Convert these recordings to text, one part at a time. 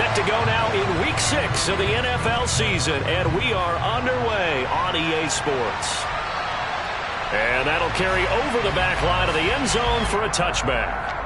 Set to go now in Week 6 of the NFL season, and we are underway on EA Sports. And that'll carry over the back line of the end zone for a touchback.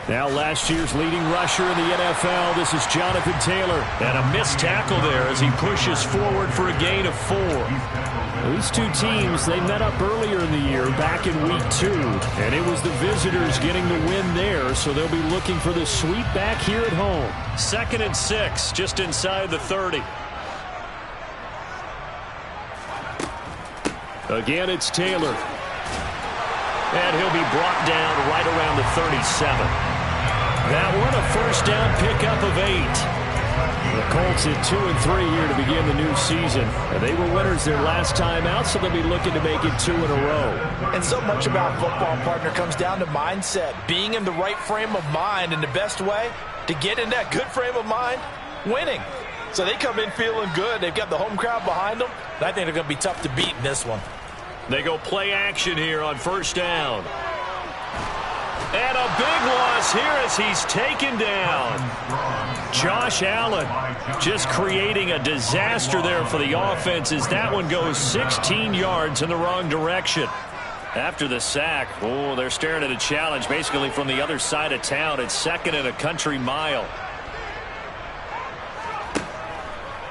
Now last year's leading rusher in the NFL, this is Jonathan Taylor. And a missed tackle there as he pushes forward for a gain of 4. These two teams, they met up earlier in the year back in Week 2. And it was the visitors getting the win there, so they'll be looking for the sweep back here at home. 2nd and 6, just inside the 30. Again, it's Taylor. And he'll be brought down right around the 37. That one a first down pickup of 8. The Colts at 2-3 here to begin the new season. And they were winners their last time out, so they'll be looking to make it 2 in a row. And so much about football, partner, comes down to mindset. Being in the right frame of mind, and the best way to get in that good frame of mind, winning. So they come in feeling good. They've got the home crowd behind them. And I think they're going to be tough to beat in this one. They go play action here on first down. And a big loss here as he's taken down. Josh Allen just creating a disaster there for the offense as that one goes 16 yards in the wrong direction. After the sack, oh, they're staring at a challenge basically from the other side of town. It's 2nd and a country mile.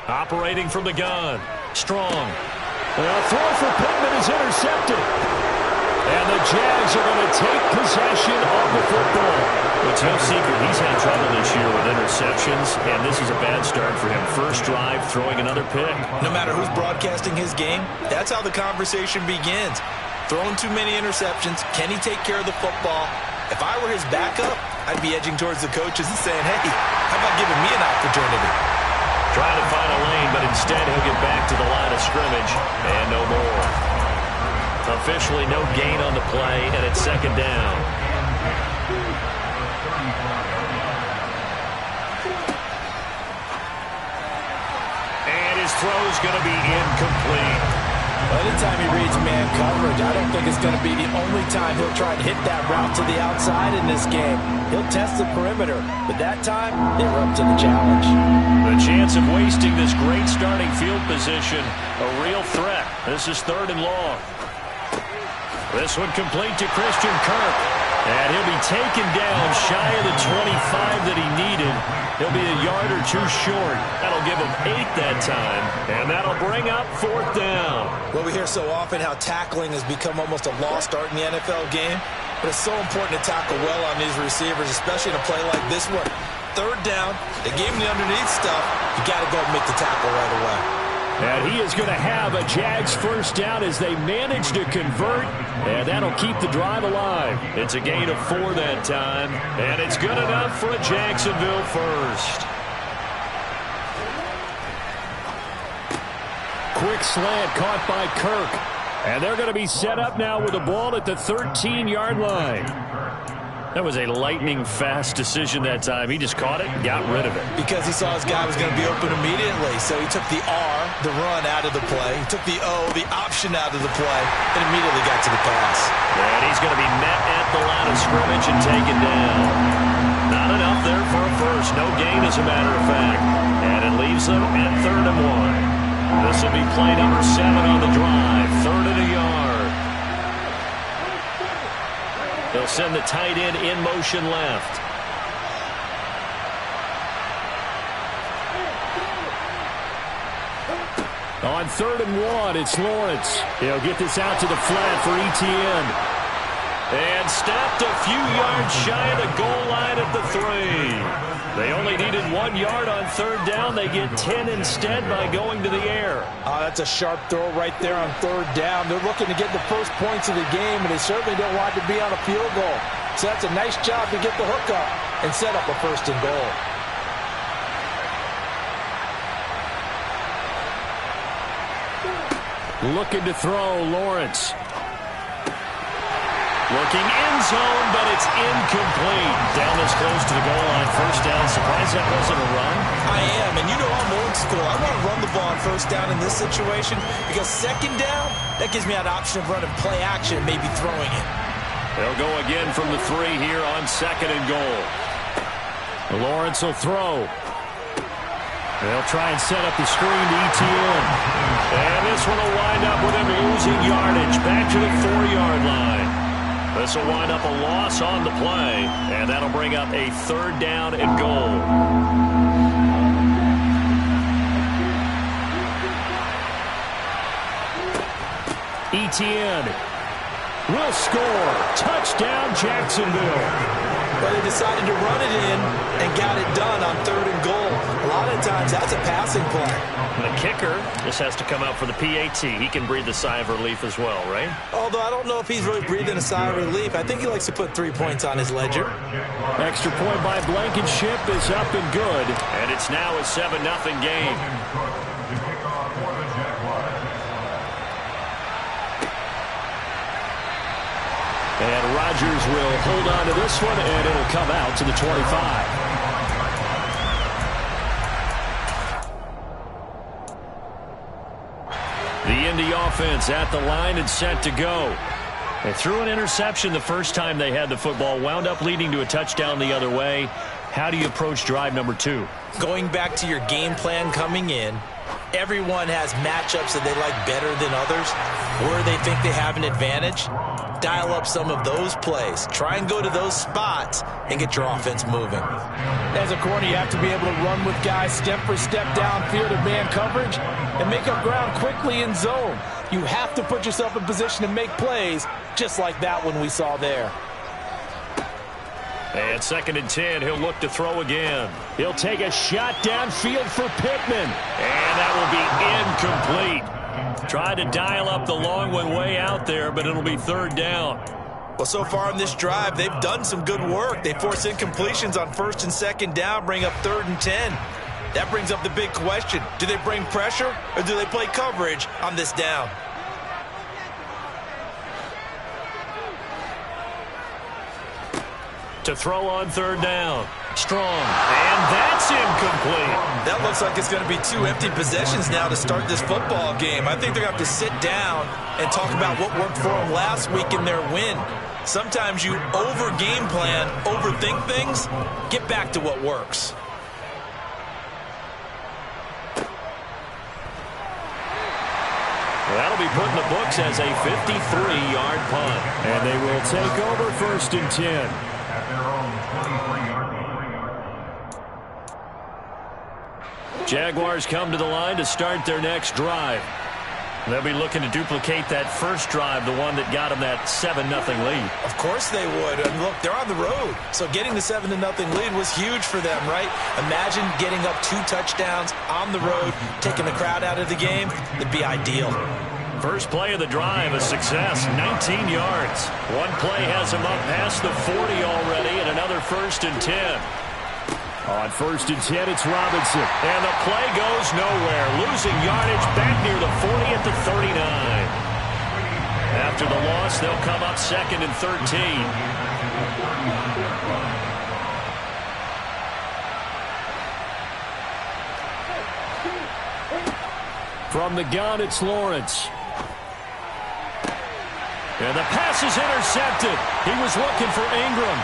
Operating from the gun. Strong. The throw for Pittman is intercepted. And the Jags are going to take possession of the football. It's no secret he's had trouble this year with interceptions, and this is a bad start for him. First drive, throwing another pick. No matter who's broadcasting his game, that's how the conversation begins. Throwing too many interceptions. Can he take care of the football? If I were his backup, I'd be edging towards the coaches and saying, hey, how about giving me an opportunity? Trying to find a lane, but instead he'll get back to the line of scrimmage, and no more. Officially no gain on the play, and it's 2nd down. And his throw's going to be incomplete. Well, anytime he reads man coverage, I don't think it's going to be the only time he'll try and hit that route to the outside in this game. He'll test the perimeter, but that time, they were up to the challenge. The chance of wasting this great starting field position, a real threat. This is 3rd and long. This one complete to Christian Kirk. And he'll be taken down shy of the 25 that he needed. He'll be a yard or 2 short. That'll give him 8 that time. And that'll bring up 4th down. Well, we hear so often how tackling has become almost a lost art in the NFL game. But it's so important to tackle well on these receivers, especially in a play like this one. 3rd down, they gave him the underneath stuff. You got to go and make the tackle right away. And he is going to have a Jags first down as they manage to convert. And that'll keep the drive alive. It's a gain of 4 that time. And it's good enough for a Jacksonville first. Quick slant caught by Kirk. And they're going to be set up now with the ball at the 13-yard line. That was a lightning-fast decision that time. He just caught it and got rid of it. Because he saw his guy was going to be open immediately. So he took the R, the run, out of the play. He took the O, the option, out of the play, and immediately got to the pass. And he's going to be met at the line of scrimmage and taken down. Not enough there for a first. No gain, as a matter of fact. And it leaves them at 3rd and 1. This will be play number 7 on the drive. 3rd and a yard. They'll send the tight end in motion left. On 3rd and 1, it's Lawrence. He'll get this out to the flat for Etienne. And stopped a few yards shy of the goal line at the 3. They only needed 1 yard on 3rd down. They get 10 instead by going to the air. That's a sharp throw right there on 3rd down. They're looking to get the first points of the game, and they certainly don't want to be on a field goal. So that's a nice job to get the hook up and set up a 1st and goal. Looking to throw, Lawrence. Looking in zone, but it's incomplete. Down this close to the goal line. First down. Surprised that wasn't a run? I am, and you know I'm old school. I want to run the ball on first down in this situation because second down, that gives me an option of running play action, maybe throwing it. They'll go again from the 3 here on second and goal. Lawrence will throw. They'll try and set up the screen to ETN. And this one will wind up with him losing yardage back to the 4-yard line. This will wind up a loss on the play, and that'll bring up a third down and goal. ETN will score. Touchdown, Jacksonville. But they decided to run it in and got it done on third and goal. A lot of times that's a passing play. And the kicker just has to come out for the PAT. He can breathe a sigh of relief as well, right? Although I don't know if he's really breathing a sigh of relief. I think he likes to put 3 points on his ledger. Extra point by Blankenship is up and good. And it's now a 7-0 game. And Rodgers will hold on to this one, and it'll come out to the 25. The Indy offense at the line and set to go. They threw an interception the first time they had the football, wound up leading to a touchdown the other way. How do you approach drive number 2? Going back to your game plan coming in, everyone has matchups that they like better than others, where they think they have an advantage. Dial up some of those plays. Try and go to those spots and get your offense moving. As a corner, you have to be able to run with guys step for step downfield in man coverage and make up ground quickly in zone. You have to put yourself in position to make plays just like that one we saw there. And 2nd and 10, he'll look to throw again. He'll take a shot downfield for Pittman. And that will be incomplete. Tried to dial up the long one way out there, but it'll be third down. Well, so far in this drive, they've done some good work. They force incompletions on 1st and 2nd down, bring up 3rd and 10. That brings up the big question. Do they bring pressure or do they play coverage on this down? To throw on 3rd down. Strong. And that's incomplete. That looks like it's going to be 2 empty possessions now to start this football game. I think they're going to have to sit down and talk about what worked for them last week in their win. Sometimes you over-game plan, overthink things, get back to what works. That'll be put in the books as a 53-yard punt. And they will take over 1st and 10. Jaguars come to the line to start their next drive. They'll be looking to duplicate that first drive, the one that got them that 7-0 lead. Of course they would. And look, they're on the road. So getting the 7-0 lead was huge for them, right? Imagine getting up 2 touchdowns on the road, taking the crowd out of the game. It'd be ideal. First play of the drive, a success, 19 yards. One play has him up past the 40 already, and another 1st and 10. On 1st and 10, it's Robinson. And the play goes nowhere. Losing yardage back near the 40 at the 39. After the loss, they'll come up 2nd and 13. From the gun, it's Lawrence. And the pass is intercepted. He was looking for Ingram.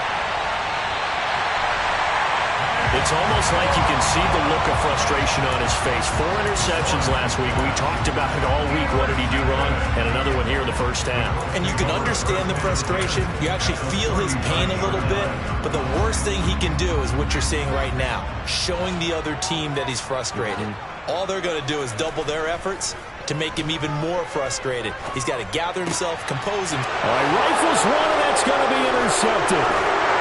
It's almost like you can see the look of frustration on his face. 4 interceptions last week. We talked about it all week. What did he do wrong? And another one here in the first half. And you can understand the frustration. You actually feel his pain a little bit. But the worst thing he can do is what you're seeing right now, showing the other team that he's frustrated. All they're going to do is double their efforts to make him even more frustrated. He's got to gather himself, compose him. Rifles one, and that's going to be intercepted.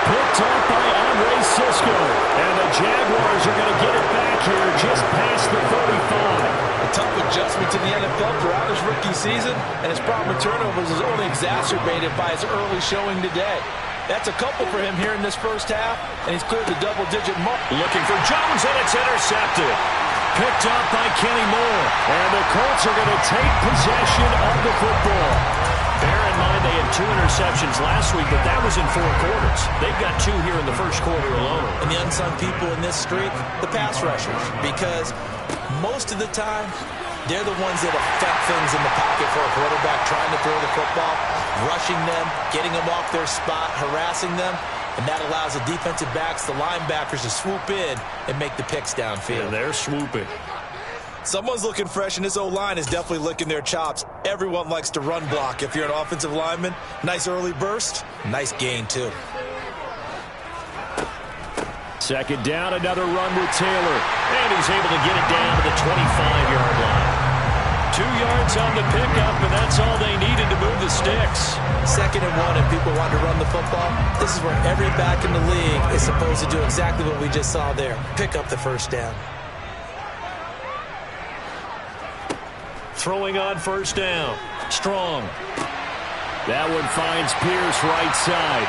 Picked up by Andre Sisco. And the Jaguars are going to get it back here just past the 35. A tough adjustment to the NFL throughout his rookie season, and his problem with turnovers is only exacerbated by his early showing today. That's a couple for him here in this first half, and he's cleared the double-digit mark. Looking for Jones, and it's intercepted. picked up by Kenny Moore. And the Colts are going to take possession of the football. Bear in mind they had 2 interceptions last week, but that was in 4 quarters. They've got 2 here in the first quarter alone. And the unsung people in this streak, the pass rushers, because most of the time, they're the ones that affect things in the pocket for a quarterback trying to throw the football, rushing them, getting them off their spot, harassing them, and that allows the defensive backs, the linebackers to swoop in and make the picks downfield. And they're swooping. Someone's looking fresh, and this O-line is definitely licking their chops. Everyone likes to run block. If you're an offensive lineman, nice early burst, nice gain too. Second down, another run with Taylor. And he's able to get it down to the 25-yard line. 2 yards on the pickup, and that's all they needed to move the sticks. 2nd and 1, and people want to run the football. This is where every back in the league is supposed to do exactly what we just saw there. Pick up the first down. Throwing on first down. Strong. That one finds Pierce right side.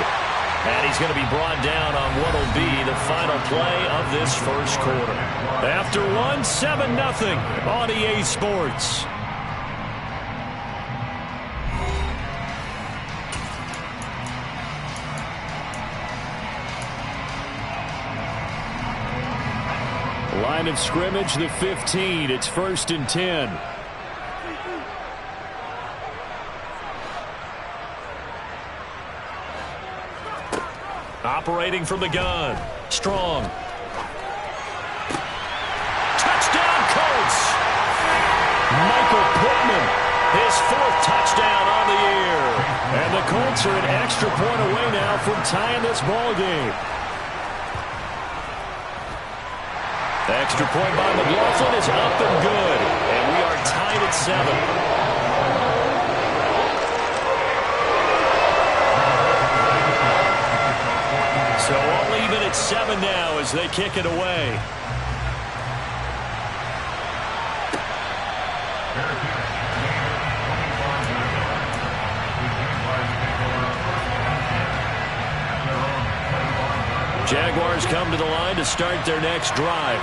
And he's going to be brought down on what will be the final play of this first quarter. After 1, 7-0 on EA Sports. Line of scrimmage, the 15. It's 1st and 10. Operating from the gun. Strong. Touchdown, Colts! Michael Pittman, his 4th touchdown on the year. And the Colts are an extra point away now from tying this ball game. The extra point by McLaughlin is up and good. And we are tied at 7. So all even at 7 now as they kick it away. Jaguars come to the line to start their next drive.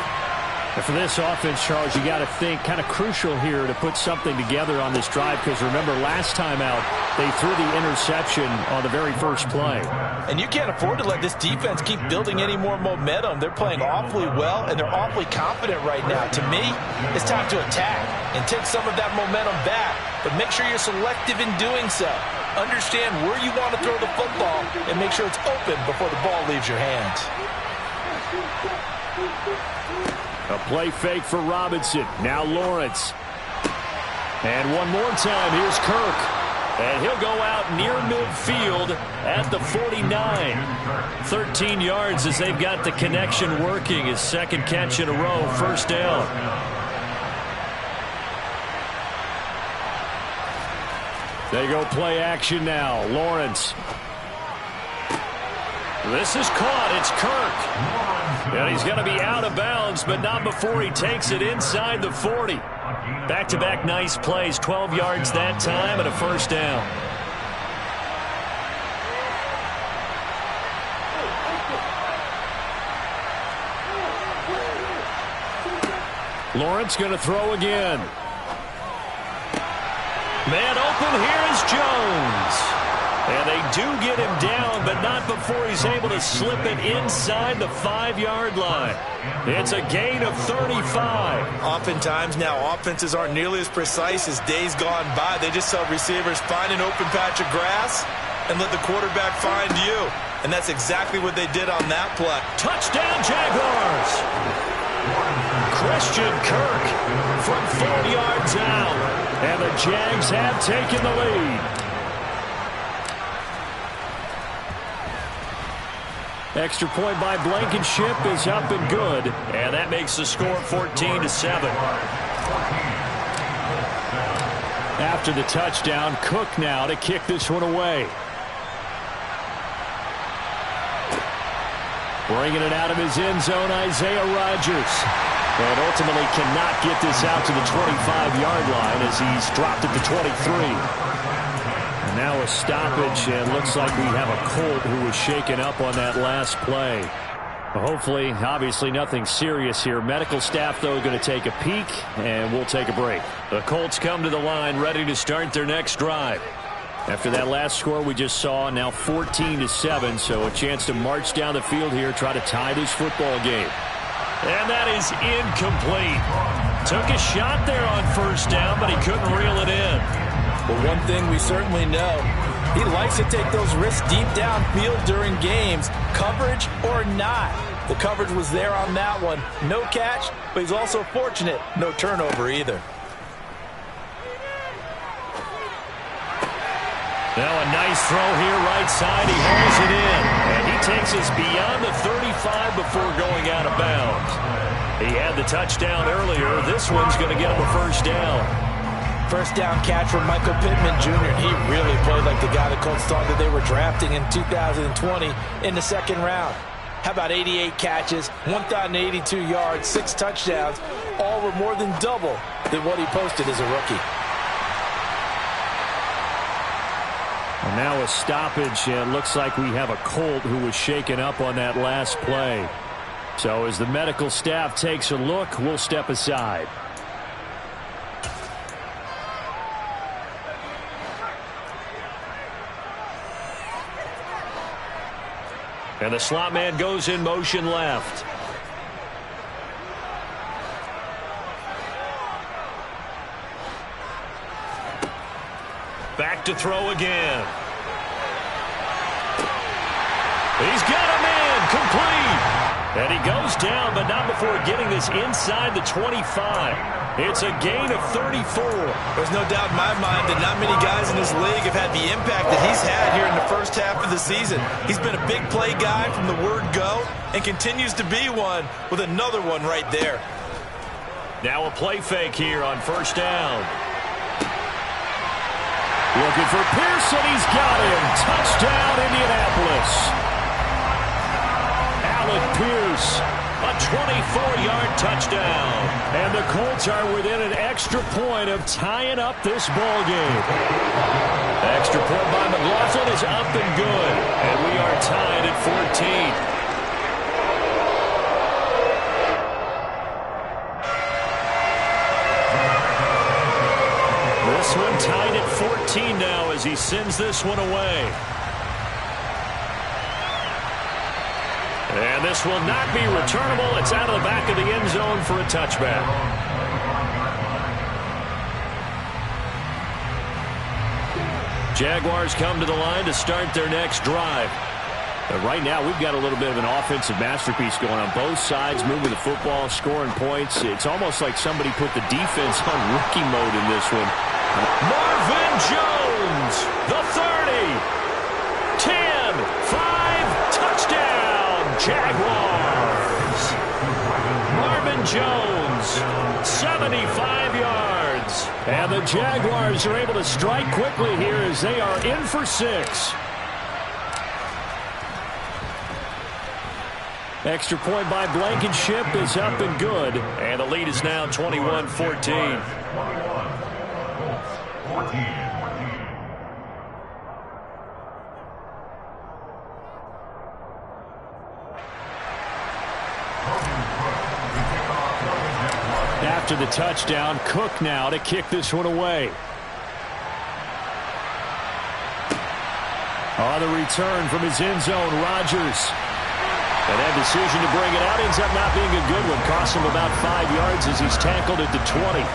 And for this offense, Charles, you got to think kind of crucial here to put something together on this drive, because remember last time out they threw the interception on the very first play. And you can't afford to let this defense keep building any more momentum. They're playing awfully well, and they're awfully confident right now. To me, it's time to attack and take some of that momentum back, but make sure you're selective in doing so. Understand where you want to throw the football and make sure it's open before the ball leaves your hands. A play fake for Robinson. Now Lawrence. And one more time, here's Kirk. And he'll go out near midfield at the 49. 13 yards as they've got the connection working. His 2nd catch in a row, first down. They go play action now. Lawrence. This is caught. It's Kirk. And he's going to be out of bounds, but not before he takes it inside the 40. Back-to-back nice plays. 12 yards that time and a first down. Lawrence going to throw again. Man open, here is Jones. And they do get him down, but not before he's able to slip it inside the 5-yard line. It's a gain of 35. Oftentimes now, offenses aren't nearly as precise as days gone by. They just saw receivers find an open patch of grass and let the quarterback find you. And that's exactly what they did on that play. Touchdown, Jaguars! Christian Kirk from 4 yards out. And the Jags have taken the lead. Extra point by Blankenship is up and good. And that makes the score 14-7. After the touchdown, Cook now to kick this one away. Bringing it out of his end zone, Isaiah Rodgers. And ultimately cannot get this out to the 25-yard line as he's dropped at the 23. And now a stoppage, and looks like we have a Colt who was shaken up on that last play. Hopefully, obviously nothing serious here. Medical staff, though, going to take a peek, and we'll take a break. The Colts come to the line ready to start their next drive. After that last score we just saw, now 14-7, so a chance to march down the field here, try to tie this football game. And that is incomplete. Took a shot there on first down, but he couldn't reel it in. But one thing we certainly know, he likes to take those risks deep downfield during games, coverage or not. The coverage was there on that one. No catch, but he's also fortunate. No turnover either. Now a nice throw here right side. He hauls it in. And he takes us beyond the 35 before going out of bounds. He had the touchdown earlier. This one's going to get him a first down. First down catch from Michael Pittman Jr. He really played like the guy the Colts thought that they were drafting in 2020 in the second round. How about 88 catches, 1,082 yards, 6 touchdowns. All were more than double than what he posted as a rookie. And now a stoppage. It looks like we have a Colt who was shaken up on that last play. So as the medical staff takes a look, we'll step aside. And the slot man goes in motion left. Back to throw again. He's got a man complete. And he goes down, but not before getting this inside the 25. It's a gain of 34. There's no doubt in my mind that not many guys in this league have had the impact that he's had here in the first half of the season. He's been a big play guy from the word go and continues to be one with another one right there. Now a play fake here on first down. Looking for Pearson. He's got him. Touchdown, Indianapolis. Alec Pierce, a 24-yard touchdown. And the Colts are within an extra point of tying up this ball game. Extra point by McLaughlin is up and good. And we are tied at 14. This one tied at 14 now as he sends this one away. And this will not be returnable. It's out of the back of the end zone for a touchback. Jaguars come to the line to start their next drive. Right now, we've got a little bit of an offensive masterpiece going on both sides, moving the football, scoring points. It's almost like somebody put the defense on rookie mode in this one. Marvin Jones, the 30, 10, 5, touchdown, Jaguars. Marvin Jones, 75 yards. And the Jaguars are able to strike quickly here as they are in for 6. Extra point by Blankenship is up and good. And the lead is now 21-14. After the touchdown, Cook now to kick this one away. On the return from his end zone, Rodgers. And that decision to bring it out ends up not being a good one. Costs him about 5 yards as he's tackled at the 20.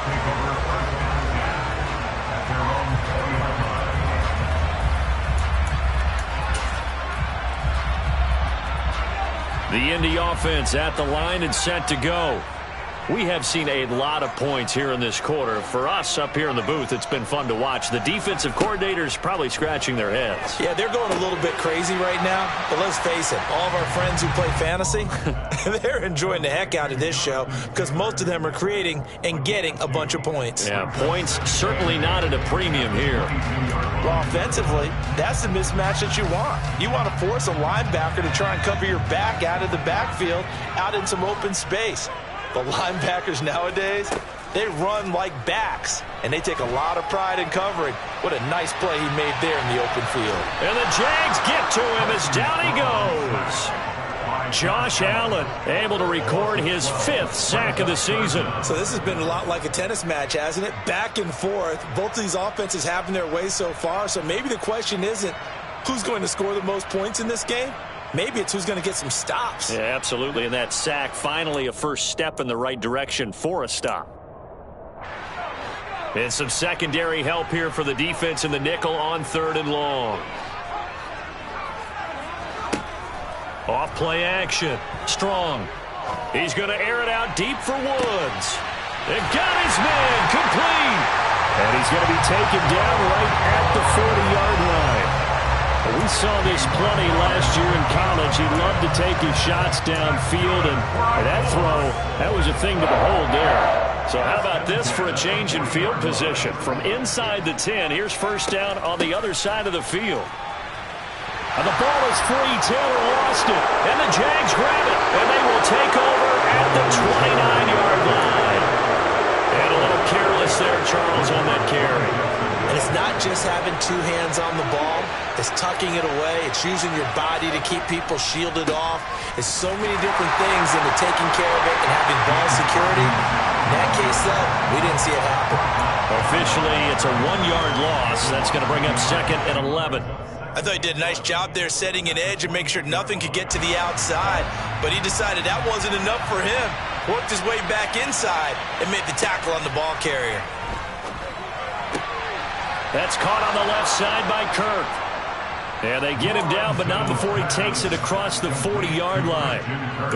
The Indy offense at the line and set to go. We have seen a lot of points here in this quarter. For us up here in the booth, it's been fun to watch. The defensive coordinators probably scratching their heads. Yeah, they're going a little bit crazy right now. But let's face it, all of our friends who play fantasy, they're enjoying the heck out of this show because most of them are creating and getting a bunch of points. Yeah, points certainly not at a premium here. Well, offensively, that's the mismatch that you want. You want to force a linebacker to try and cover your back out of the backfield, out in some open space. The linebackers nowadays, they run like backs, and they take a lot of pride in covering. What a nice play he made there in the open field. And the Jags get to him as down he goes. Josh Allen able to record his 5th sack of the season. So this has been a lot like a tennis match, hasn't it? Back and forth. Both of these offenses having their way so far. So maybe the question isn't who's going to score the most points in this game. Maybe it's who's going to get some stops. Yeah, absolutely. And that sack, finally a first step in the right direction for a stop. And some secondary help here for the defense in the nickel on 3rd and long. Off play action. Strong. He's going to air it out deep for Woods. And got his man complete. And he's going to be taken down right at the 40-yard line. We saw this plenty last year in college. He loved to take his shots downfield, and that throw, that was a thing to behold there. So how about this for a change in field position? From inside the 10, here's first down on the other side of the field. And the ball is free. Taylor lost it. And the Jags grab it. And they will take over at the 29-yard line. And a little careless there, Charles, on that carry. And it's not just having 2 hands on the ball. It's tucking it away. It's using your body to keep people shielded off. It's so many different things into taking care of it and having ball security. In that case, though, we didn't see it happen. Officially, it's a 1-yard loss. That's going to bring up 2nd and 11. I thought he did a nice job there setting an edge and making sure nothing could get to the outside. But he decided that wasn't enough for him. Worked his way back inside and made the tackle on the ball carrier. That's caught on the left side by Kirk. And they get him down, but not before he takes it across the 40-yard line.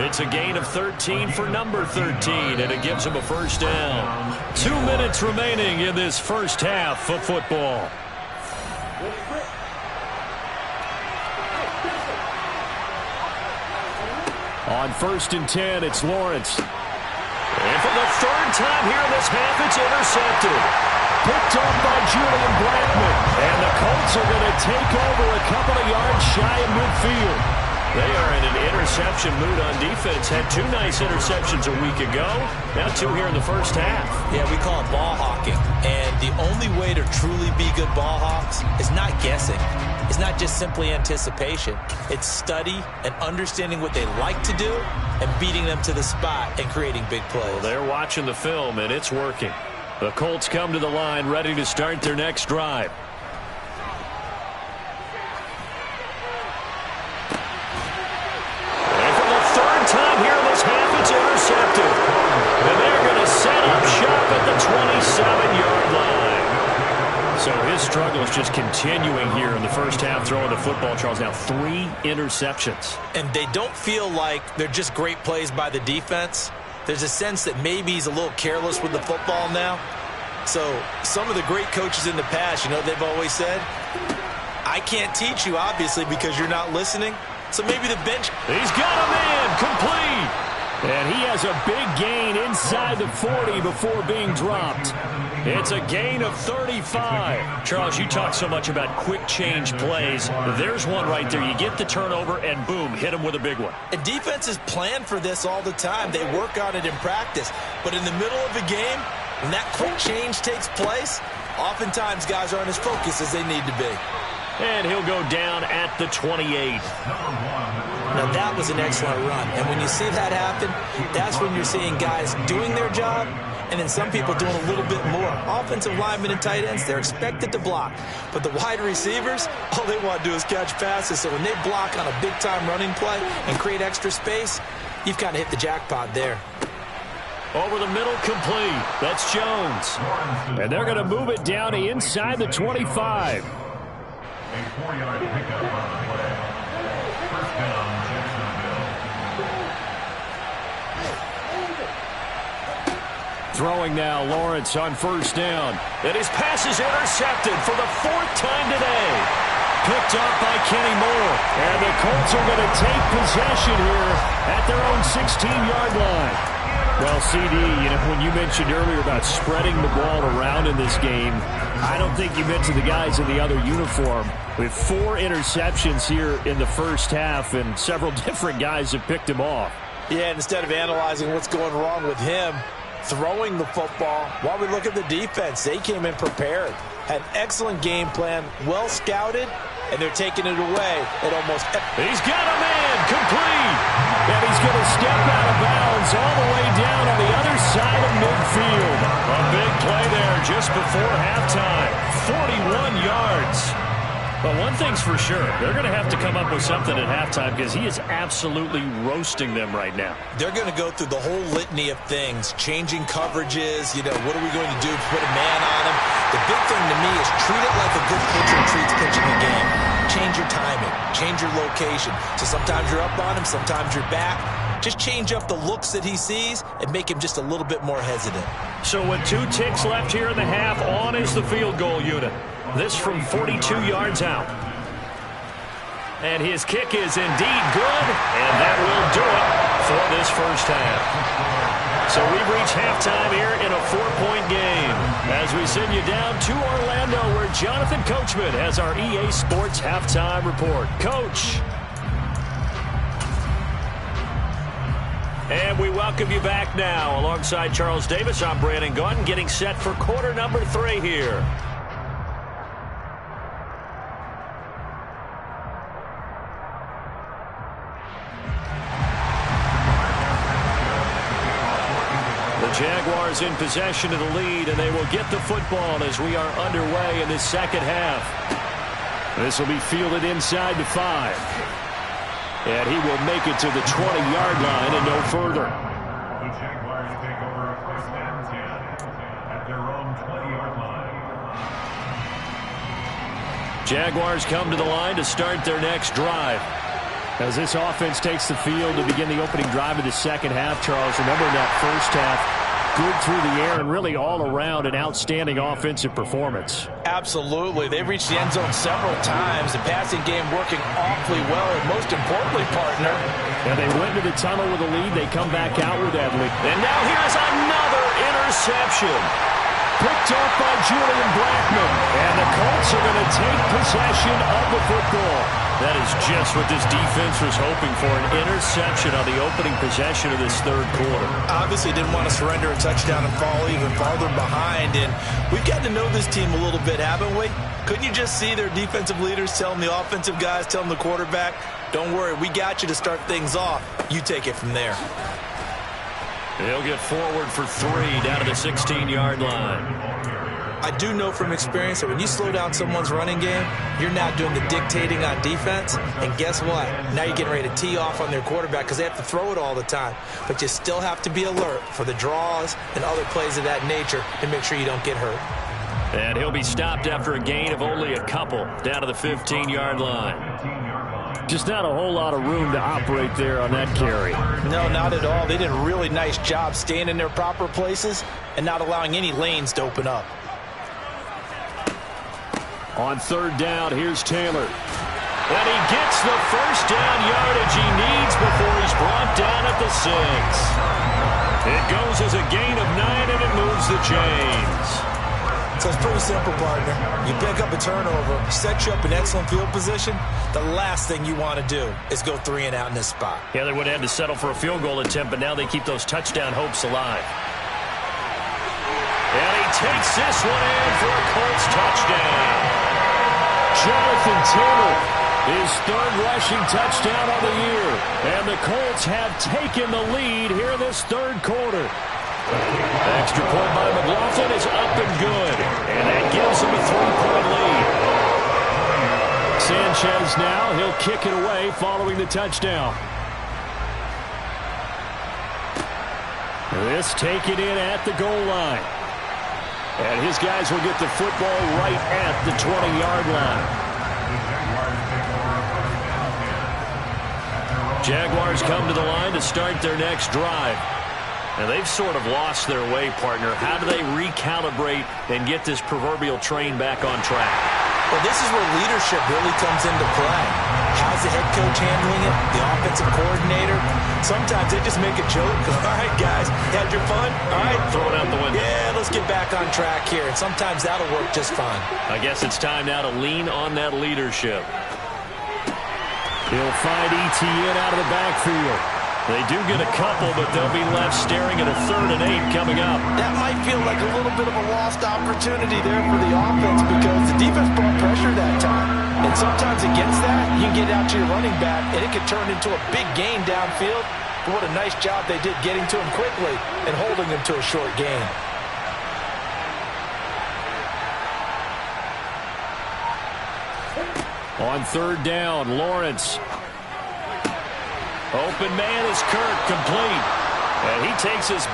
It's a gain of 13 for number 13, and it gives him a first down. 2 minutes remaining in this first half of football. On 1st and 10, it's Lawrence. And for the 3rd time here in this half, it's intercepted. Picked up by Julian Blackman. And the Colts are going to take over a couple of yards shy of midfield. They are in an interception mood on defense. Had 2 nice interceptions a week ago. Now 2 here in the first half. Yeah, we call it ball hawking. And the only way to truly be good ball hawks is not guessing. It's not just simply anticipation. It's study and understanding what they like to do and beating them to the spot and creating big plays. Well, they're watching the film, and it's working. The Colts come to the line ready to start their next drive. And for the 3rd time here in this half, it's intercepted. And they're going to set up shop at the 27-yard line. So his struggle is just continuing here in the first half, throwing the football. Charles, now 3 interceptions. And they don't feel like they're just great plays by the defense. There's a sense that maybe he's a little careless with the football now. So some of the great coaches in the past, you know, they've always said, I can't teach you, obviously, because you're not listening. So maybe the bench. He's got a man complete. And he has a big gain inside the 40 before being dropped. It's a gain of 35. Charles, you talk so much about quick change plays. There's one right there. You get the turnover, and boom, hit him with a big one. And defenses plan for this all the time. They work on it in practice. But in the middle of a game, when that quick change takes place, oftentimes guys aren't as focused as they need to be. And he'll go down at the 28. Now, that was an excellent run. And when you see that happen, that's when you're seeing guys doing their job and then some people doing a little bit more. Offensive linemen and tight ends, they're expected to block. But the wide receivers, all they want to do is catch passes. So when they block on a big-time running play and create extra space, you've kind of hit the jackpot there. Over the middle, complete. That's Jones. And they're going to move it down to inside the 25. A 4-yard pickup on the play. First down, Jacksonville. Throwing now, Lawrence on first down. And his pass is intercepted for the 4th time today. Picked up by Kenny Moore. And the Colts are going to take possession here at their own 16-yard line. Well, CD, you know, when you mentioned earlier about spreading the ball around in this game, I don't think you mentioned the guys in the other uniform. With 4 interceptions here in the first half, and several different guys have picked him off. Yeah, and instead of analyzing what's going wrong with him, throwing the football, while we look at the defense, they came in prepared. Had excellent game plan, well scouted, and they're taking it away at almost. He's got a man complete. And he's going to step out of bounds all the way down on the other side of midfield. A big play there just before halftime. 41 yards. But one thing's for sure, they're going to have to come up with something at halftime because he is absolutely roasting them right now. They're going to go through the whole litany of things, changing coverages, what are we going to do to put a man on him? The big thing to me is treat it like a good pitcher treats pitching a game. Change your timing, change your location. So sometimes you're up on him, sometimes you're back. Just change up the looks that he sees and make him just a little bit more hesitant. So with 2 ticks left here in the half, on is the field goal unit. This from 42 yards out. And his kick is indeed good, and that will do it for this first half. So we've reached halftime here in a 4-point game as we send you down to Orlando where Jonathan Coachman has our EA Sports halftime report. Coach. And we welcome you back now. Alongside Charles Davis, I'm Brandon Gaudin getting set for quarter number 3 here. Jaguars in possession of the lead, and they will get the football as we are underway in this second half. This will be fielded inside the 5. And he will make it to the 20-yard line and no further. The Jaguars take over first and 10 at their own 20-yard line. Jaguars come to the line to start their next drive. As this offense takes the field to begin the opening drive of the second half, Charles, remember in that first half, good through the air and really all around an outstanding offensive performance. Absolutely. They've reached the end zone several times. The passing game working awfully well, and most importantly, partner. And they went to the tunnel with a lead. They come back out with that lead. And now here's another interception. Picked off by Julian Blackman. And the Colts are going to take possession of the football. That is just what this defense was hoping for, an interception on the opening possession of this third quarter. Obviously didn't want to surrender a touchdown and fall even farther behind, and we've gotten to know this team a little bit, haven't we? Couldn't you just see their defensive leaders telling the offensive guys, telling the quarterback, don't worry, we got you to start things off. You take it from there. They'll get forward for 3 down to the 16-yard line. I do know from experience that when you slow down someone's running game, you're now doing the dictating on defense. And guess what? Now you're getting ready to tee off on their quarterback because they have to throw it all the time. But you still have to be alert for the draws and other plays of that nature to make sure you don't get hurt. And he'll be stopped after a gain of only a couple down to the 15-yard line. Just not a whole lot of room to operate there on that carry. No, not at all. They did a really nice job staying in their proper places and not allowing any lanes to open up. On third down, here's Taylor. And he gets the first down yardage he needs before he's brought down at the 6. It goes as a gain of 9, and it moves the chains. So it's pretty simple, partner. You pick up a turnover, set you up in excellent field position. The last thing you want to do is go 3 and out in this spot. Yeah, they would have had to settle for a field goal attempt, but now they keep those touchdown hopes alive. And he takes this one in for a Colts touchdown. Jonathan Taylor, his third rushing touchdown of the year. And the Colts have taken the lead here in this third quarter. Extra point by McLaughlin is up and good. And that gives him a 3-point lead. Sanchez now, he'll kick it away following the touchdown. This taken in at the goal line. And his guys will get the football right at the 20-yard line. Jaguars come to the line to start their next drive. And they've sort of lost their way, partner. How do they recalibrate and get this proverbial train back on track? Well, this is where leadership really comes into play. How's the head coach handling it? The offensive coordinator? Sometimes they just make a joke. All right, guys, you had your fun? All right. Throw it out the window. Yeah, let's get back on track here. And sometimes that'll work just fine. I guess it's time now to lean on that leadership. He'll find ETN out of the backfield. They do get a couple, but they'll be left staring at a 3rd and 8 coming up. That might feel like a little bit of a lost opportunity there for the offense because the defense brought pressure that time. And sometimes against that, you can get out to your running back, and it can turn into a big gain downfield. But what a nice job they did getting to him quickly and holding him to a short gain. On third down, Lawrence. Open man is Kirk, complete. And he takes his...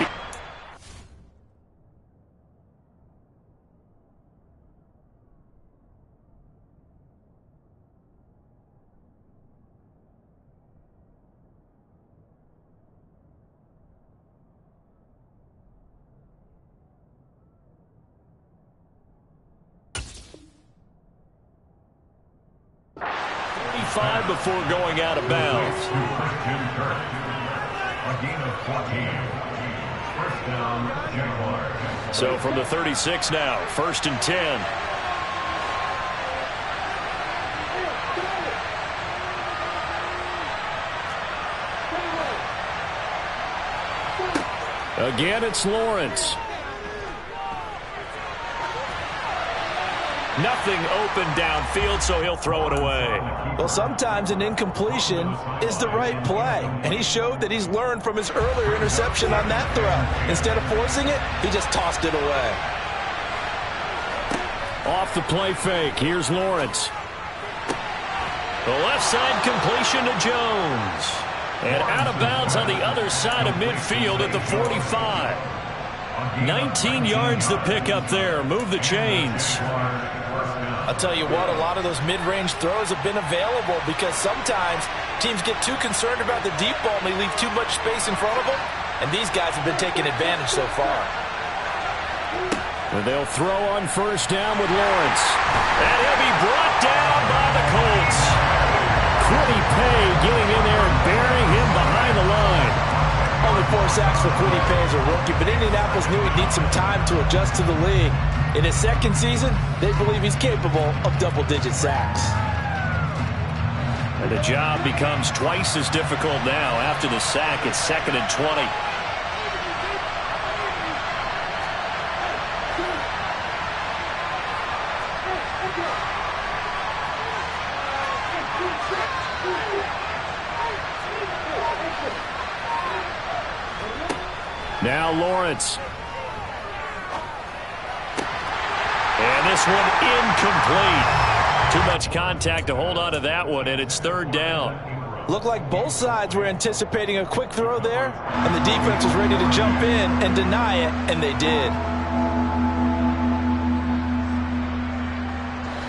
before going out of bounds. So from the 36 now, 1st and 10. Again, it's Lawrence. Nothing open downfield, so he'll throw it away. Well, sometimes an incompletion is the right play, and he showed that he's learned from his earlier interception on that throw. Instead of forcing it, he just tossed it away. Off the play fake, here's Lawrence. The left side completion to Jones. And out of bounds on the other side of midfield at the 45. 19 yards to pick up there. Move the chains. I'll tell you what, a lot of those mid-range throws have been available because sometimes teams get too concerned about the deep ball and they leave too much space in front of them, and these guys have been taking advantage so far. And they'll throw on first down with Lawrence. And he'll be brought down by the Colts. Kwity Paye getting in there and burying him behind the line. Only 4 sacks for Kwity Paye as a rookie, but Indianapolis knew he'd need some time to adjust to the league. In his second season, they believe he's capable of double-digit sacks. And the job becomes twice as difficult now. After the sack, it's 2nd and 20. Now Lawrence. And this one incomplete. Too much contact to hold on to that one, and it's 3rd down. Looked like both sides were anticipating a quick throw there, and the defense was ready to jump in and deny it, and they did.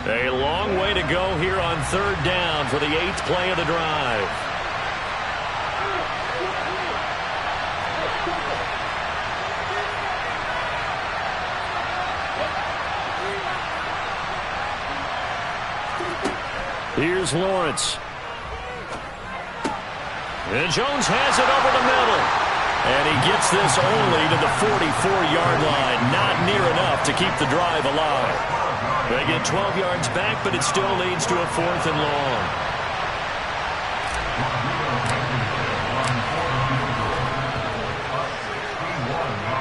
A long way to go here on 3rd down for the 8th play of the drive. Here's Lawrence. And Jones has it over the middle. And he gets this only to the 44-yard line. Not near enough to keep the drive alive. They get 12 yards back, but it still leads to a 4th and long.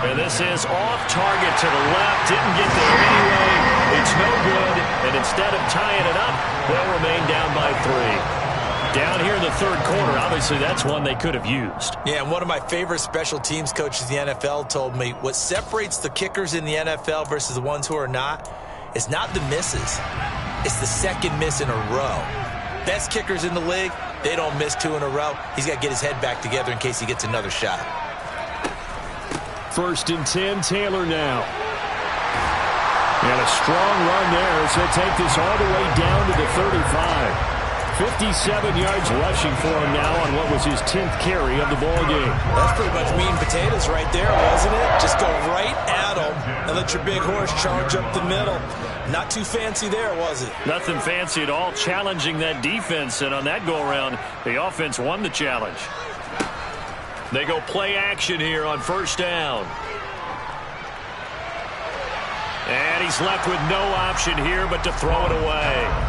And this is off target to the left. Didn't get there anyway. It's no good. And instead of tying it up, they'll remain down by 3. Down here in the 3rd quarter, obviously that's one they could have used. Yeah, and one of my favorite special teams coaches in the NFL told me what separates the kickers in the NFL versus the ones who are not is not the misses. It's the second miss in a row. Best kickers in the league, they don't miss 2 in a row. He's got to get his head back together in case he gets another shot. 1st and 10, Taylor now. And a strong run there as he'll take this all the way down to the 35. 57 yards rushing for him now on what was his 10th carry of the ball game. That's pretty much meat and potatoes right there, wasn't it? Just go right at him and let your big horse charge up the middle. Not too fancy there, was it? Nothing fancy at all, challenging that defense, and on that go-around, the offense won the challenge. They go play action here on 1st down. And he's left with no option here but to throw it away.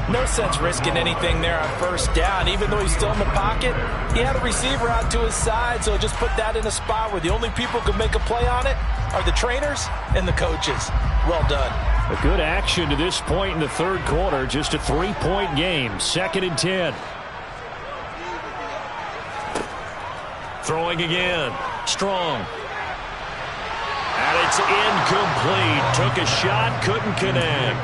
No sense risking anything there on 1st down. Even though he's still in the pocket, he had a receiver out to his side, so just put that in a spot where the only people who can make a play on it are the trainers and the coaches. Well done. A good action to this point in the third quarter. Just a 3-point game. 2nd and 10. Throwing again. Strong. And it's incomplete. Took a shot, couldn't connect.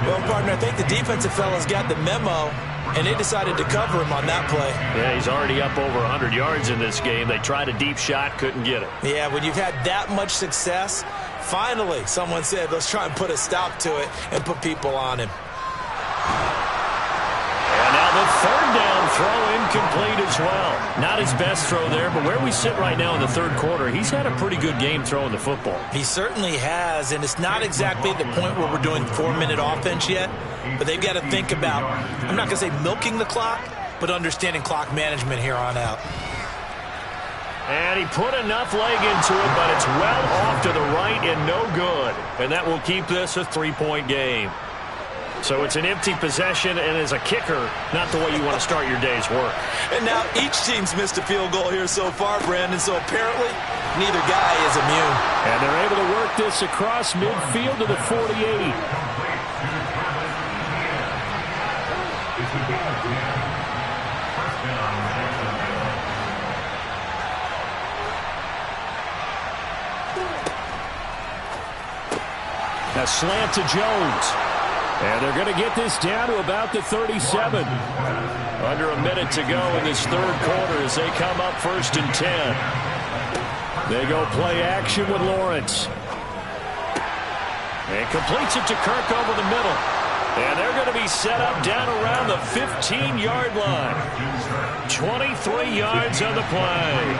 Well, partner, I think the defensive fellas got the memo, and they decided to cover him on that play. Yeah, he's already up over 100 yards in this game. They tried a deep shot, couldn't get it. Yeah, when you've had that much success, finally someone said, let's try and put a stop to it and put people on him. And now the third down throw incomplete as well. Not his best throw there, but where we sit right now in the third quarter, he's had a pretty good game throwing the football. He certainly has, and it's not exactly the point where we're doing 4-minute offense yet, but they've got to think about, I'm not going to say milking the clock, but understanding clock management here on out. And he put enough leg into it, but it's well off to the right and no good. And that will keep this a 3-point game. So it's an empty possession, and as a kicker, not the way you want to start your day's work. And now each team's missed a field goal here so far, Brandon, so apparently neither guy is immune. And they're able to work this across midfield to the 48. A slant to Jones. And they're going to get this down to about the 37. Under a minute to go in this third quarter as they come up 1st and 10. They go play action with Lawrence. And completes it to Kirk over the middle. And they're going to be set up down around the 15-yard line. 23 yards on the play.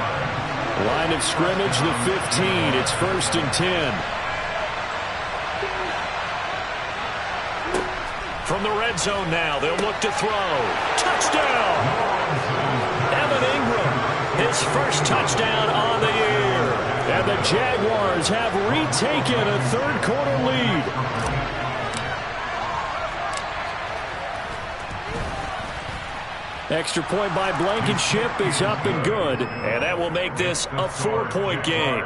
Line of scrimmage, the 15. It's 1st and 10. From the red zone now, they'll look to throw. Touchdown! Evan Ingram, his first touchdown on the year. And the Jaguars have retaken a third quarter lead. Extra point by Blankenship is up and good. And that will make this a 4-point game.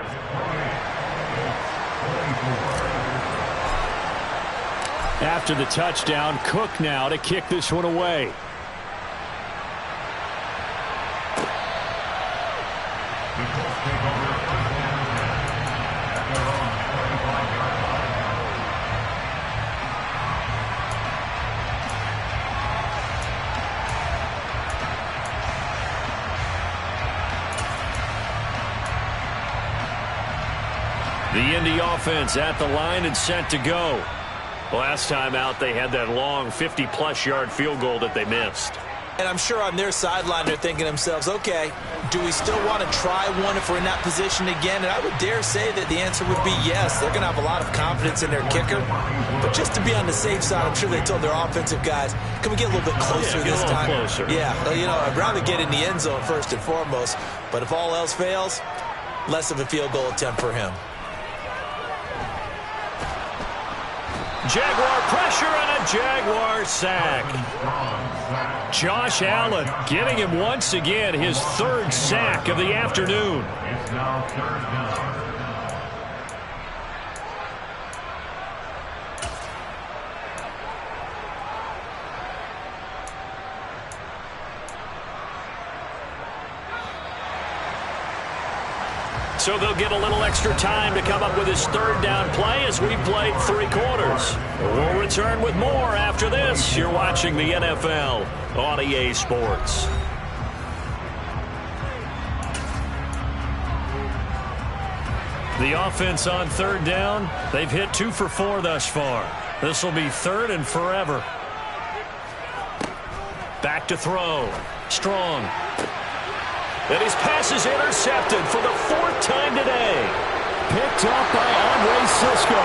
After the touchdown, Cook now to kick this one away. The Indy offense at the line and set to go. Last time out, they had that long 50-plus yard field goal that they missed. And I'm sure on their sideline they're thinking to themselves, okay, do we still want to try one if we're in that position again? And I would dare say that the answer would be yes. They're going to have a lot of confidence in their kicker. But just to be on the safe side, I'm sure they told their offensive guys, can we get a little bit closer this time? Closer. Yeah, you know, I'd rather get in the end zone first and foremost. But if all else fails, less of a field goal attempt for him. Jaguar pressure and a Jaguar sack. Josh Allen getting him once again his 3rd sack of the afternoon. It's now 3rd down. So they'll get a little extra time to come up with his 3rd down play as we've played 3 quarters. We'll return with more after this. You're watching the NFL on EA Sports. The offense on 3rd down, they've hit 2 for 4 thus far. This will be 3rd and forever. Back to throw. Strong. And his pass is intercepted for the 4th time today. Picked up by Andre Sisco.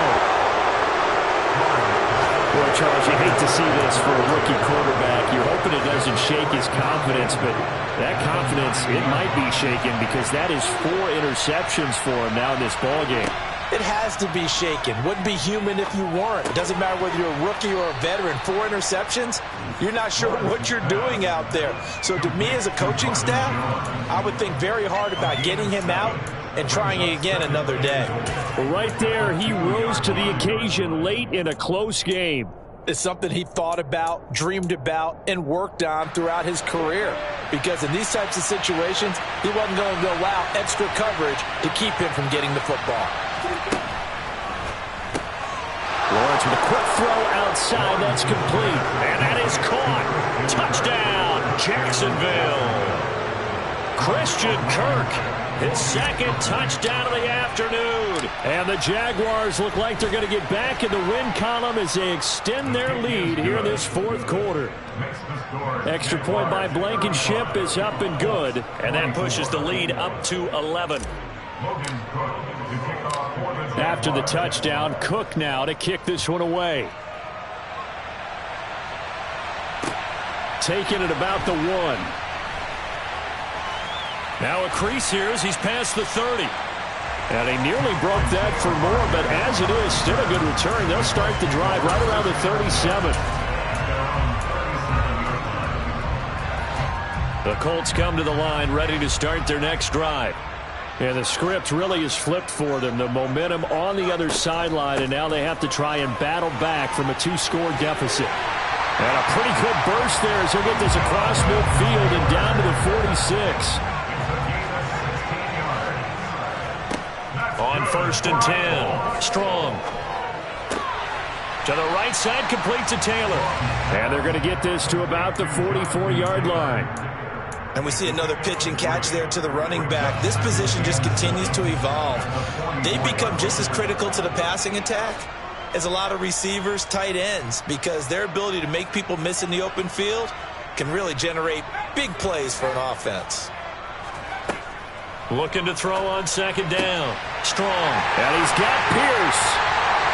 Boy, Charles, you hate to see this for a rookie quarterback. You're hoping it doesn't shake his confidence, but that confidence, it might be shaken because that is 4 interceptions for him now in this ballgame. It has to be shaken. Wouldn't be human if you weren't. It doesn't matter whether you're a rookie or a veteran. 4 interceptions, you're not sure what you're doing out there. So to me as a coaching staff, I would think very hard about getting him out and trying it again another day. Well, right there, he rose to the occasion late in a close game. It's something he thought about, dreamed about, and worked on throughout his career. Because in these types of situations, he wasn't going to allow extra coverage to keep him from getting the football. Lawrence with a quick throw outside. That's complete. And that is caught. Touchdown, Jacksonville. Christian Kirk, his second touchdown of the afternoon. And the Jaguars look like they're going to get back in the win column as they extend their lead here in this fourth quarter. Extra point by Blankenship is up and good. And that pushes the lead up to 11. After the touchdown, Cook now to kick this one away. Taking it about the 1. Now a crease here as he's past the 30. And he nearly broke that for more, but as it is, still a good return. They'll start the drive right around the 37. The Colts come to the line ready to start their next drive. And the script really is flipped for them. The momentum on the other sideline, and now they have to try and battle back from a 2-score deficit. And a pretty good burst there as he'll get this across midfield and down to the 46. On 1st and 10. Strong. To the right side, complete to Taylor. And they're going to get this to about the 44-yard line. And we see another pitch and catch there to the running back. This position just continues to evolve. They've become just as critical to the passing attack as a lot of receivers, tight ends, because their ability to make people miss in the open field can really generate big plays for an offense. Looking to throw on 2nd down. Strong. And he's got Pierce.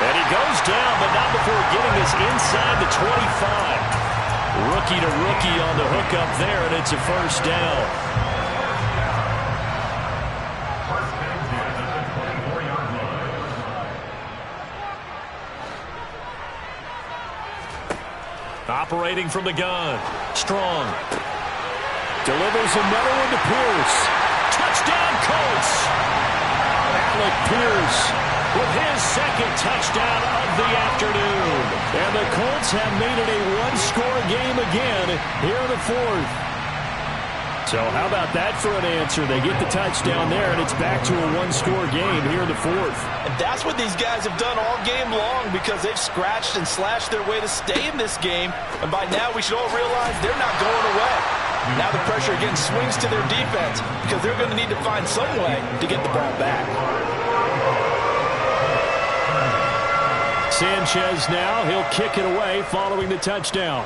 And he goes down, but not before getting this inside the 25. Rookie to rookie on the hook up there, and it's a 1st down. Operating from the gun. Strong. Delivers another one to Pierce. Touchdown, Colts. Alec Pierce with his 2nd touchdown of the afternoon. And the Colts have made it a 1-score game again here in the 4th. So how about that for an answer? They get the touchdown there, and it's back to a 1-score game here in the 4th. And that's what these guys have done all game long, because they've scratched and slashed their way to stay in this game. And by now we should all realize they're not going away. Now the pressure again swings to their defense, because they're going to need to find some way to get the ball back. Sanchez now, he'll kick it away following the touchdown.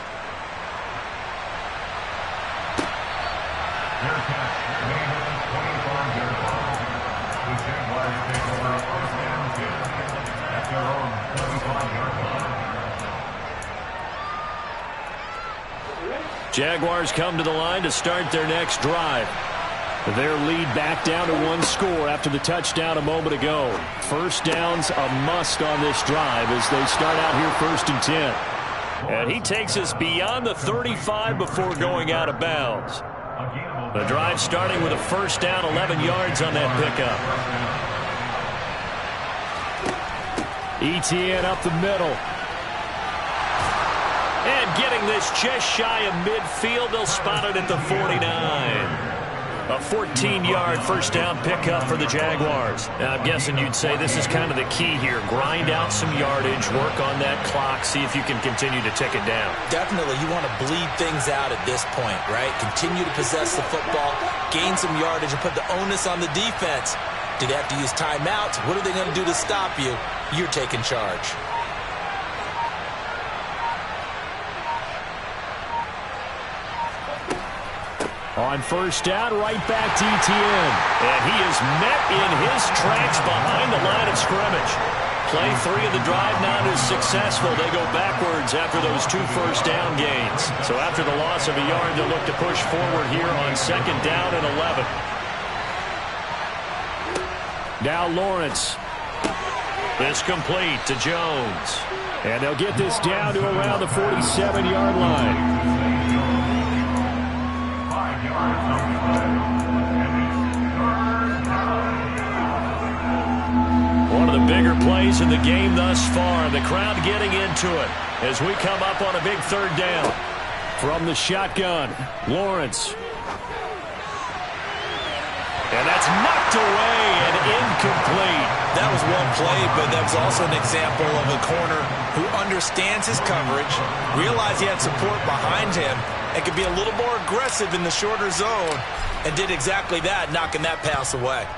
Jaguars come to the line to start their next drive. Their lead back down to 1 score after the touchdown a moment ago. 1st down's a must on this drive as they start out here 1st and 10. And he takes us beyond the 35 before going out of bounds. The drive starting with a 1st down, 11 yards on that pickup. ETN up the middle. And getting this just shy of midfield, they'll spot it at the 49. A 14-yard 1st down pickup for the Jaguars. Now, I'm guessing you'd say this is kind of the key here. Grind out some yardage, work on that clock, see if you can continue to tick it down. Definitely, you want to bleed things out at this point, right? Continue to possess the football, gain some yardage, and put the onus on the defense. Do they have to use timeouts? What are they going to do to stop you? You're taking charge. On 1st down, right back to ETN. And he is met in his tracks behind the line of scrimmage. Play 3 of the drive not as successful. They go backwards after those 2 1st down gains. So after the loss of a yard, they'll look to push forward here on 2nd down and 11. Now Lawrence. This complete to Jones. And they'll get this down to around the 47-yard line. One of the bigger plays in the game thus far. The crowd getting into it as we come up on a big third down. From the shotgun, Lawrence. And that's knocked away and incomplete. That was one play, but that was also an example of a corner who understands his coverage, realized he had support behind him, and could be a little more aggressive in the shorter zone, and did exactly that, knocking that pass away.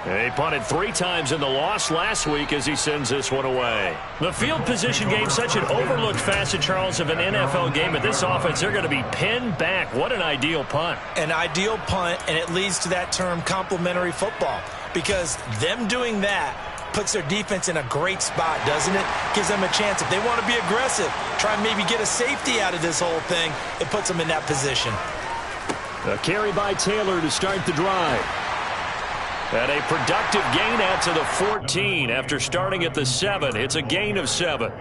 He punted 3 times in the loss last week as he sends this one away. The field position game, such an overlooked facet, Charles, of an NFL game. But this offense, they're going to be pinned back. What an ideal punt. An ideal punt, and it leads to that term complementary football. Because them doing that puts their defense in a great spot, doesn't it? Gives them a chance. If they want to be aggressive, try and maybe get a safety out of this whole thing, it puts them in that position. A carry by Taylor to start the drive. And a productive gain out to the 14 after starting at the 7. It's a gain of 7.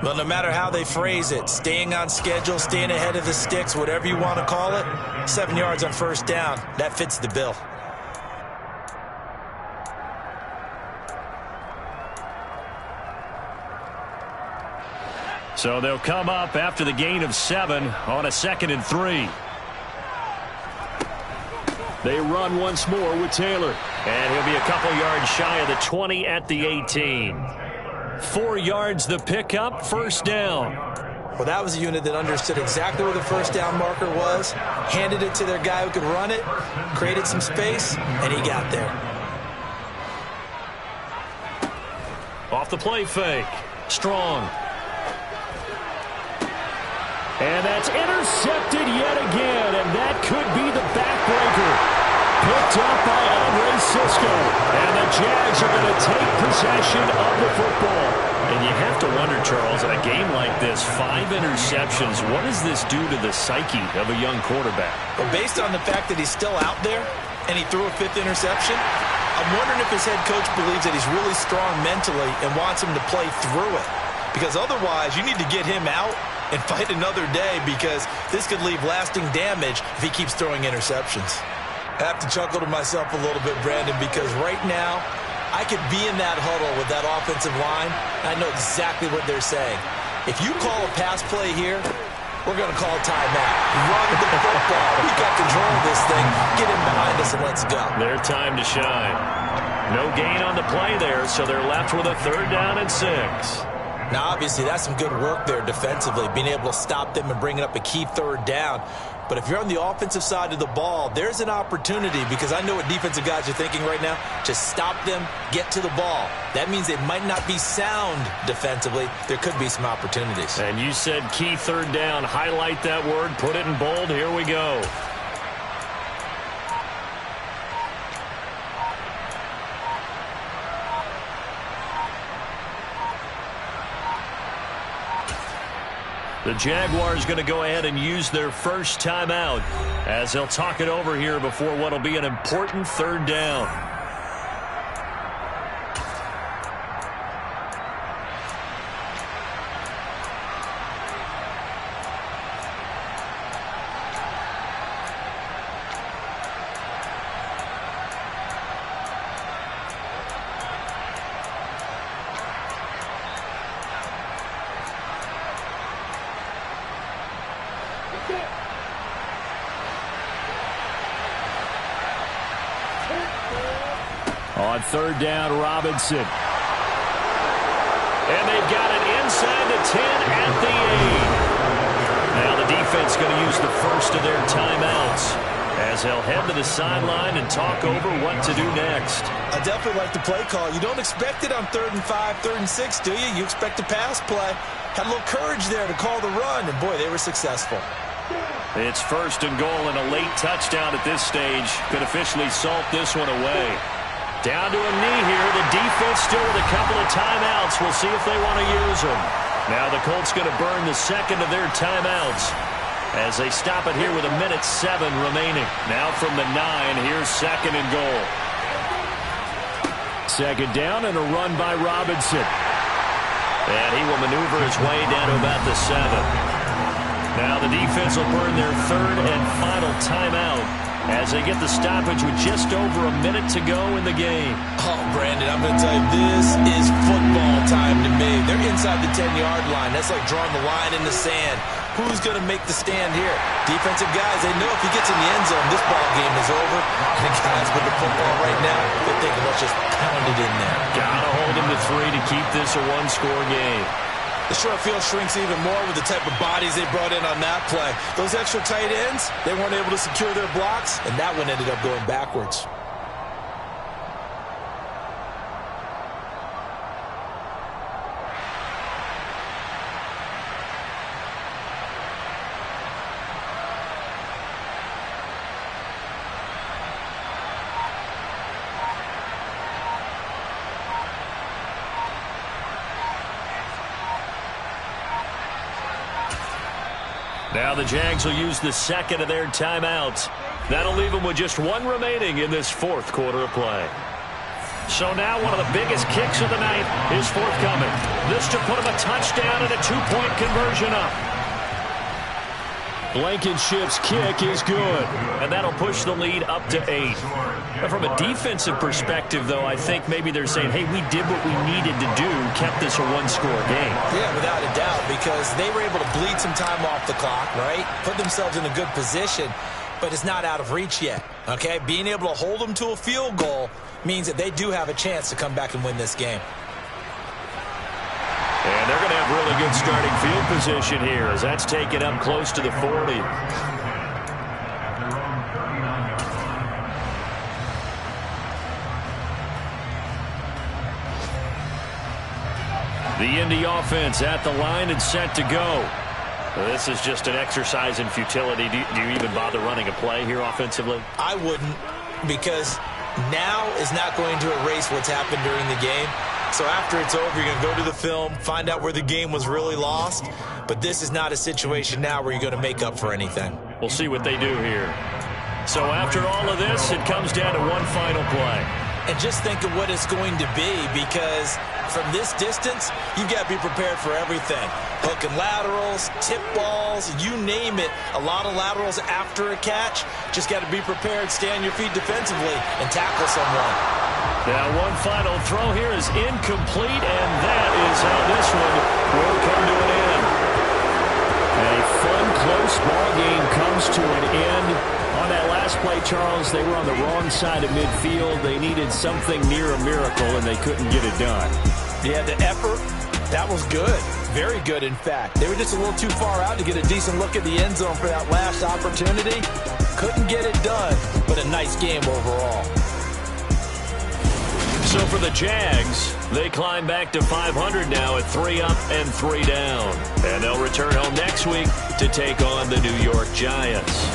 Well, no matter how they phrase it, staying on schedule, staying ahead of the sticks, whatever you want to call it, 7 yards on first down, that fits the bill. So they'll come up after the gain of 7 on a 2nd and 3. They run once more with Taylor. And he'll be a couple yards shy of the 20 at the 18. 4 yards the pickup, first down. Well, that was a unit that understood exactly where the first down marker was, handed it to their guy who could run it, created some space, and he got there. Off the play fake. Strong. And that's intercepted yet again, and that could be the backbreaker. Picked up by Andre Cisco, and the Jags are going to take possession of the football. And you have to wonder, Charles, in a game like this, 5 interceptions, what does this do to the psyche of a young quarterback? Well, based on the fact that he's still out there and he threw a 5th interception, I'm wondering if his head coach believes that he's really strong mentally and wants him to play through it. Because otherwise, you need to get him out and fight another day, because this could leave lasting damage if he keeps throwing interceptions. I have to chuckle to myself a little bit, Brandon, because right now I could be in that huddle with that offensive line, and I know exactly what they're saying. If you call a pass play here, we're going to call a timeout. Run the football. We've got control of this thing. Get him behind us and let's go. Their time to shine. No gain on the play there, so they're left with a 3rd down and 6. Now, obviously, that's some good work there defensively, being able to stop them and bringing up a key 3rd down. But if you're on the offensive side of the ball, there's an opportunity, because I know what defensive guys are thinking right now. Just stop them, get to the ball. That means they might not be sound defensively. There could be some opportunities. And you said key 3rd down. Highlight that word. Put it in bold. Here we go. The Jaguars going to go ahead and use their first timeout as they'll talk it over here before what will be an important 3rd down. On 3rd down, Robinson. And they've got it inside the 10 at the 8. Now the defense going to use the first of their timeouts as they'll head to the sideline and talk over what to do next. I definitely like the play call. You don't expect it on 3rd and 5, 3rd and 6, do you? You expect a pass play. Had a little courage there to call the run, and boy, they were successful. It's 1st and goal, and a late touchdown at this stage could officially salt this one away. Down to a knee here. The defense still with a couple of timeouts. We'll see if they want to use them. Now the Colts going to burn the 2nd of their timeouts as they stop it here with 1:07 remaining. Now from the 9, here's 2nd and goal. 2nd down and a run by Robinson. And he will maneuver his way down to about the 7. Now the defense will burn their 3rd and final timeout as they get the stoppage with just over a minute to go in the game. Oh, Brandon, I'm going to tell you, this is football time to me. They're inside the 10-yard line. That's like drawing the line in the sand. Who's going to make the stand here? Defensive guys, they know if he gets in the end zone, this ball game is over. And the guys with the football right now, they're thinking, let's just pound it in there. Gotta hold him to 3 to keep this a one-score game. The short field shrinks even more with the type of bodies they brought in on that play. Those extra tight ends, they weren't able to secure their blocks, and that one ended up going backwards. Now the Jags will use the second of their timeouts. That'll leave them with just one remaining in this fourth quarter of play. So now one of the biggest kicks of the night is forthcoming. This to put him a touchdown and a two-point conversion up. Blankenship's kick is good, and that'll push the lead up to 8. But from a defensive perspective, though, I think maybe they're saying, hey, we did what we needed to do, kept this a one-score game. Yeah, without a doubt, because they were able to bleed some time off the clock, right? Put themselves in a good position, but it's not out of reach yet, okay? Being able to hold them to a field goal means that they do have a chance to come back and win this game. And they're going to have really good starting field position here as that's taken up close to the 40. The Indy offense at the line and set to go. This is just an exercise in futility. Do you even bother running a play here offensively? I wouldn't, because now is not going to erase what's happened during the game. So after it's over, you're going to go to the film, find out where the game was really lost. But this is not a situation now where you're going to make up for anything. We'll see what they do here. So after all of this, it comes down to one final play. And just think of what it's going to be, because from this distance, you've got to be prepared for everything. Hook and laterals, tip balls, you name it. A lot of laterals after a catch. Just got to be prepared, stay on your feet defensively, and tackle someone. Now one final throw here is incomplete, and that is how this one will come to an end. A fun, close ball game comes to an end. On that last play, Charles, they were on the wrong side of midfield. They needed something near a miracle, and they couldn't get it done. Yeah, the effort, that was good. Very good, in fact. They were just a little too far out to get a decent look at the end zone for that last opportunity. Couldn't get it done, but a nice game overall. So for the Jags, they climb back to 500 now at 3 up and 3 down. And they'll return home next week to take on the New York Giants.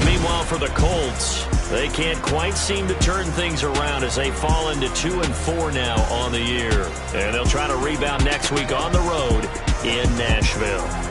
Meanwhile, for the Colts, they can't quite seem to turn things around as they fall into 2-4 now on the year. And they'll try to rebound next week on the road in Nashville.